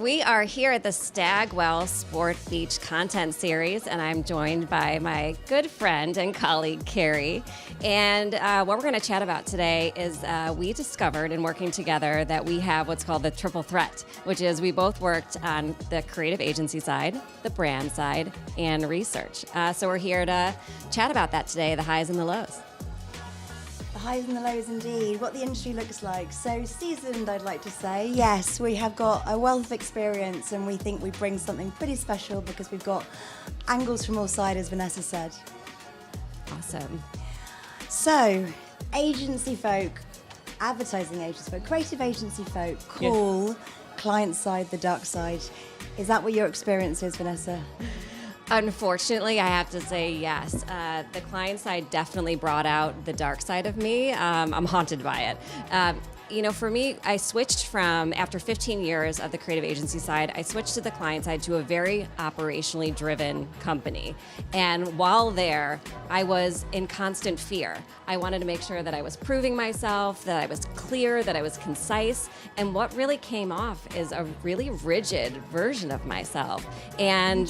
We are here at the Stagwell Sport Beach Content Series, and I'm joined by my good friend and colleague, Kerry. And what we're going to chat about today is we discovered in working together that we have what's called the triple threat, which is we both worked on the creative agency side, the brand side, and research. So we're here to chat about that today, the highs and the lows. The highs and the lows indeed, what the industry looks like. So seasoned, I'd like to say. Yes, we have got a wealth of experience and we think we bring something pretty special because we've got angles from all sides, as Vanessa said. Awesome. So, agency folk, advertising agency folk, creative agency folk call client side the dark side. Is that what your experience is, Vanessa? Unfortunately, I have to say yes. The client side definitely brought out the dark side of me. I'm haunted by it. For me, I switched from, after 15 years of the creative agency side, I switched to the client side to a very operationally driven company. And while there, I was in constant fear. I wanted to make sure that I was proving myself, that I was clear, that I was concise. And what really came off is a really rigid version of myself. And,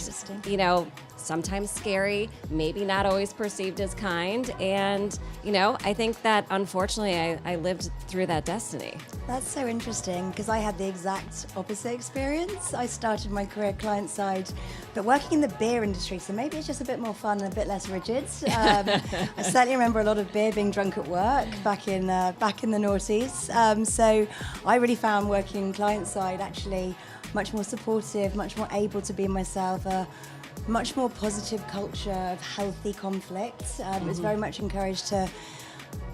sometimes scary, maybe not always perceived as kind. And, I think that unfortunately I lived through that destiny. That's so interesting because I had the exact opposite experience. I started my career client side, but working in the beer industry, so maybe it's just a bit more fun and a bit less rigid. I certainly remember a lot of beer being drunk at work back in the noughties. So I really found working client side actually much more supportive, much more able to be myself, much more positive culture of healthy conflict. It was very much encouraged to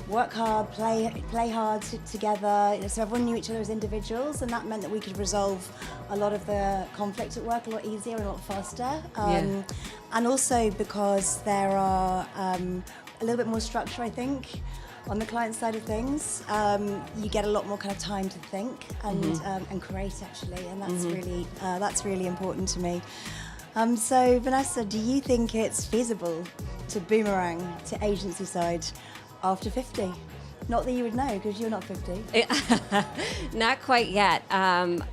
work hard, play hard together. So everyone knew each other as individuals, and that meant that we could resolve a lot of the conflict at work a lot easier and a lot faster. And also because there are a little bit more structure, I think, on the client side of things. You get a lot more kind of time to think and create actually, and that's really important to me. So Vanessa, do you think it's feasible to boomerang to agency side after 50? Not that you would know because you're not 50. Not quite yet. After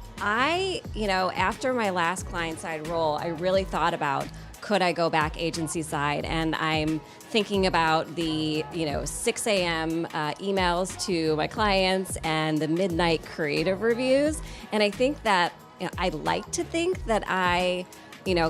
my last client side role, I really thought about, could I go back agency side? And I'm thinking about the 6 a.m. Emails to my clients and the midnight creative reviews. And I think that I'd like to think that I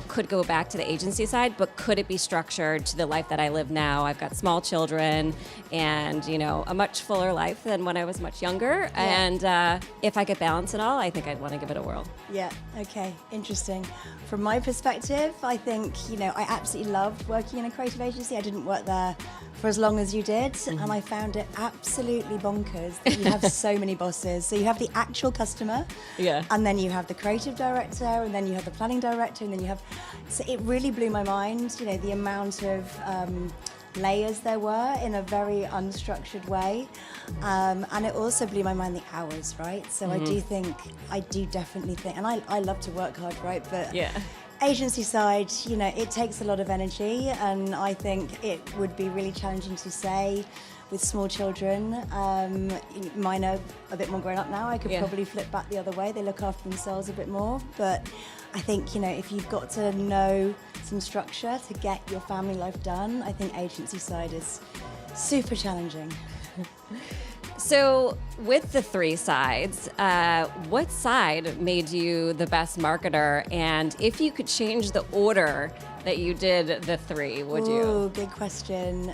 could go back to the agency side, but could it be structured to the life that I live now? I've got small children and, a much fuller life than when I was much younger. Yeah. And if I could balance it all, I think I'd want to give it a whirl. Yeah, okay, interesting. From my perspective, I think, I absolutely loved working in a creative agency. I didn't work there for as long as you did, and I found it absolutely bonkers that you have so many bosses. So you have the actual customer, and then you have the creative director, and then you have the planning director, and then you have... So it really blew my mind, the amount of layers there were in a very unstructured way. And it also blew my mind the hours, right? So I do definitely think, and I love to work hard, right? But agency side, it takes a lot of energy, and I think it would be really challenging to say with small children. Mine are a bit more grown up now. I could probably flip back the other way. They look after themselves a bit more. But I think, if you've got to know some structure to get your family life done, I think agency side is super challenging. So with the three sides, what side made you the best marketer? And if you could change the order that you did the three, would you? Ooh, good question.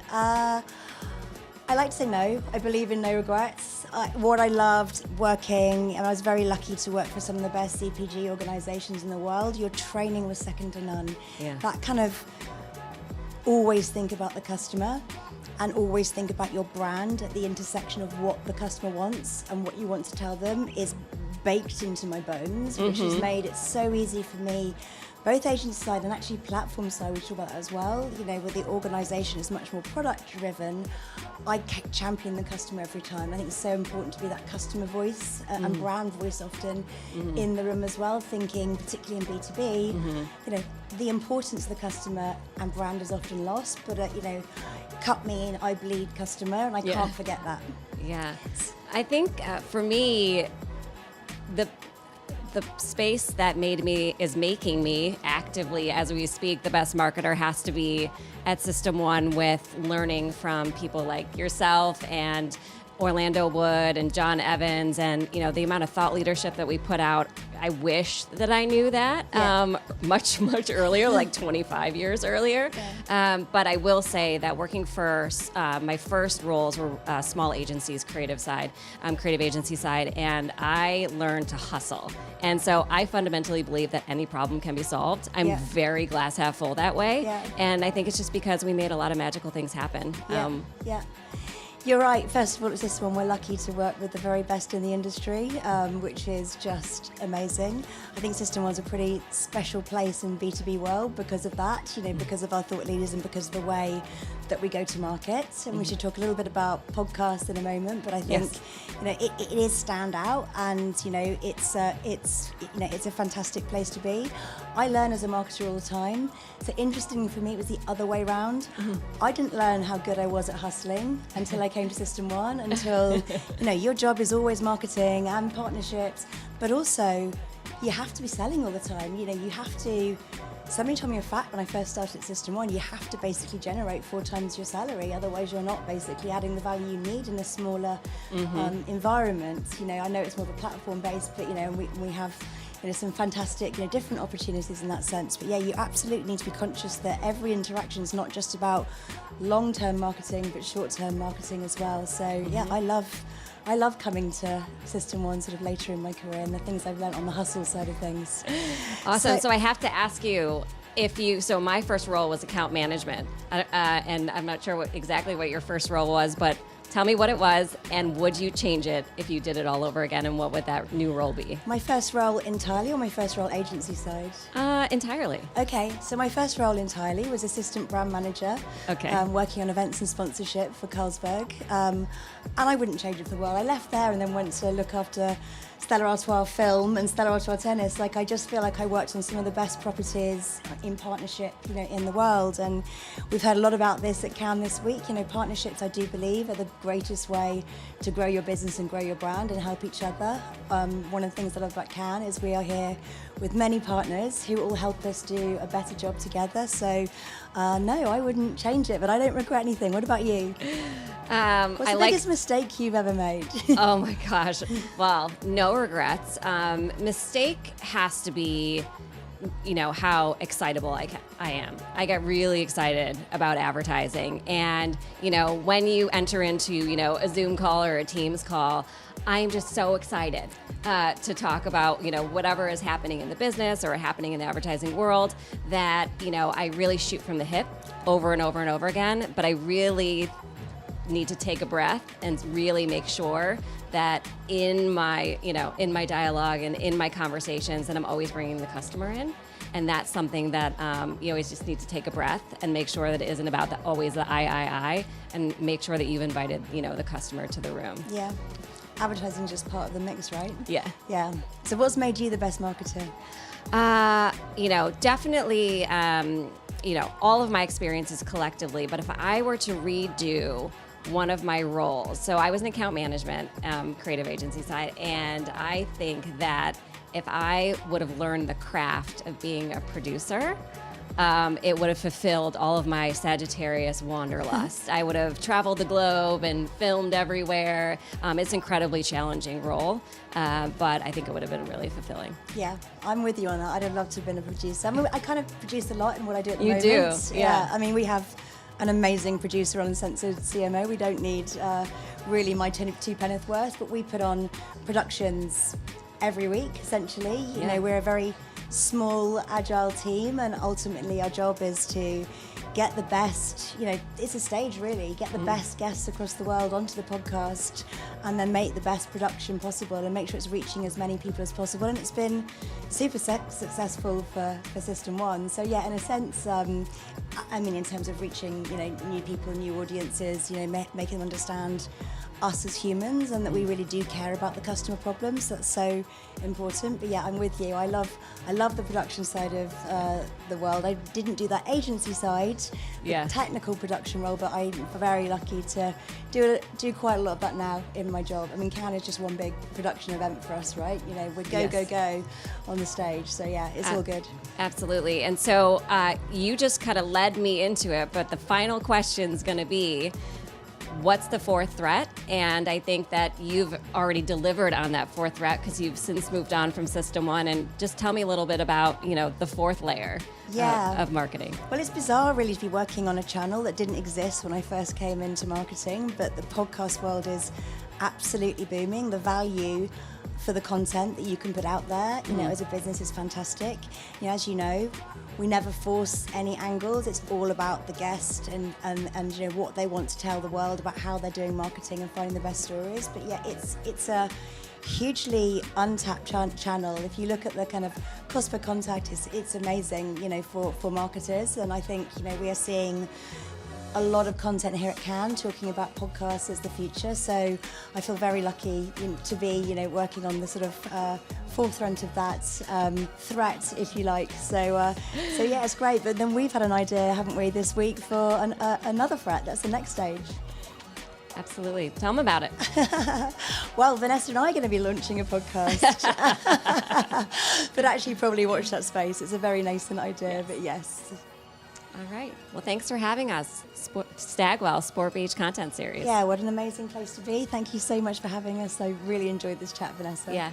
I like to say no. I believe in no regrets. What I loved working, and I was very lucky to work for some of the best CPG organizations in the world, your training was second to none. Yeah. That kind of always think about the customer and always think about your brand at the intersection of what the customer wants and what you want to tell them is baked into my bones, which has made it so easy for me, both agency side and actually platform side, we talk about that as well, where the organization is much more product driven. I champion the customer every time. I think it's so important to be that customer voice and brand voice often in the room as well, thinking particularly in B2B, the importance of the customer and brand is often lost, but cut me in, I bleed customer, and I can't forget that. Yeah. I think for me, the the space that is making me actively, as we speak, the best marketer has to be at System 1 with learning from people like yourself and Orlando Wood and John Evans, and the amount of thought leadership that we put out. I wish that I knew that much earlier, like 25 years earlier. Yeah. But I will say that working for my first roles were small agencies, creative agency side, and I learned to hustle. And so I fundamentally believe that any problem can be solved. I'm very glass half full that way, and I think it's just because we made a lot of magical things happen. Yeah. You're right. First of all, it's this one. We're lucky to work with the very best in the industry, which is just amazing. I think System 1's a pretty special place in B2B world because of that, because of our thought leaders and because of the way that we go to market. And we should talk a little bit about podcasts in a moment, but I think it is standout, and it's a fantastic place to be. I learn as a marketer all the time. So interesting for me, it was the other way around. I didn't learn how good I was at hustling until I came to System 1, until your job is always marketing and partnerships, but also you have to be selling all the time. You have to. Somebody told me a fact when I first started at System 1, you have to basically generate 4 times your salary, otherwise you're not basically adding the value you need in a smaller environment. I know it's more of a platform based, but we have some fantastic different opportunities in that sense. But you absolutely need to be conscious that every interaction is not just about long-term marketing, but short-term marketing as well. So I love coming to System 1 sort of later in my career and the things I've learned on the hustle side of things. Awesome. So I have to ask you, so my first role was account management, and I'm not sure exactly what your first role was, but tell me what it was, and would you change it if you did it all over again, and what would that new role be? My first role entirely, or my first role agency side? Entirely. Okay, so my first role entirely was assistant brand manager, working on events and sponsorship for Carlsberg, and I wouldn't change it for the world. I left there and then went to look after Stella Artois film and Stella Artois tennis. I just feel like I worked on some of the best properties in partnership, in the world. And we've heard a lot about this at Cannes this week. Partnerships, I do believe, are the greatest way to grow your business and grow your brand and help each other. One of the things I love about Cannes is we are here with many partners who all help us do a better job together. So, no, I wouldn't change it, but I don't regret anything. What about you? What's the biggest mistake you've ever made? Oh my gosh. Well, no regrets. Mistake has to be, how excitable I am. I get really excited about advertising. And, when you enter into, a Zoom call or a Teams call, I'm just so excited to talk about, whatever is happening in the business or happening in the advertising world that, I really shoot from the hip over and over and over again. But I really need to take a breath and really make sure that in my dialogue and in my conversations that I'm always bringing the customer in. And that's something that you always just need to take a breath and make sure that it isn't about always the I, and make sure that you've invited, the customer to the room. Yeah. Advertising is just part of the mix, right? Yeah. Yeah. So what's made you the best marketer? Definitely, all of my experiences collectively, but if I were to redo one of my roles, so I was in account management, creative agency side, and I think that if I would have learned the craft of being a producer, it would have fulfilled all of my Sagittarius wanderlust. I would have traveled the globe and filmed everywhere. It's an incredibly challenging role, but I think it would have been really fulfilling. Yeah, I'm with you on that. I'd have loved to have been a producer. I kind of produce a lot in what I do at the moment. You do, yeah. I mean, we have an amazing producer on Uncensored CMO. We don't need really my two penneth worth, but we put on productions every week, essentially. You know, we're a very small, agile team, and ultimately our job is to get the best, it's a stage really, get the best guests across the world onto the podcast and then make the best production possible and make sure it's reaching as many people as possible. And it's been super successful for System 1. So yeah, in a sense, in terms of reaching, new people, new audiences, making them understand us as humans and that we really do care about the customer problems. That's so important. But yeah, I'm with you. I love the production side of the world. I didn't do that agency side, the technical production role, but I'm very lucky to do quite a lot of that now in my job. I mean, Cannes is just one big production event for us, right? You know, we go on the stage. So yeah, it's all good. Absolutely. And so you just kind of led me into it, but the final question is going to be, what's the fourth threat? And I think that you've already delivered on that fourth threat because you've since moved on from System 1. And just tell me a little bit about, the fourth layer of marketing. Well, it's bizarre really to be working on a channel that didn't exist when I first came into marketing, but the podcast world is absolutely booming. The value for the content that you can put out there, as a business is fantastic. As you know, we never force any angles. It's all about the guest and what they want to tell the world about how they're doing marketing and finding the best stories. But yeah, it's a hugely untapped channel. If you look at the kind of cost per contact, it's amazing, for marketers. And I think, we are seeing a lot of content here at Cannes talking about podcasts as the future. So I feel very lucky to be, working on the sort of forefront of that threat, if you like. So yeah, it's great. But then we've had an idea, haven't we, this week for another threat. That's the next stage. Absolutely. Tell them about it. Well, Vanessa and I are going to be launching a podcast. But actually probably watch that space. It's a very nascent idea, but yes. All right. Well, thanks for having us. Stagwell, Sport Beach Content Series. Yeah, what an amazing place to be. Thank you so much for having us. I really enjoyed this chat, Vanessa. Yeah.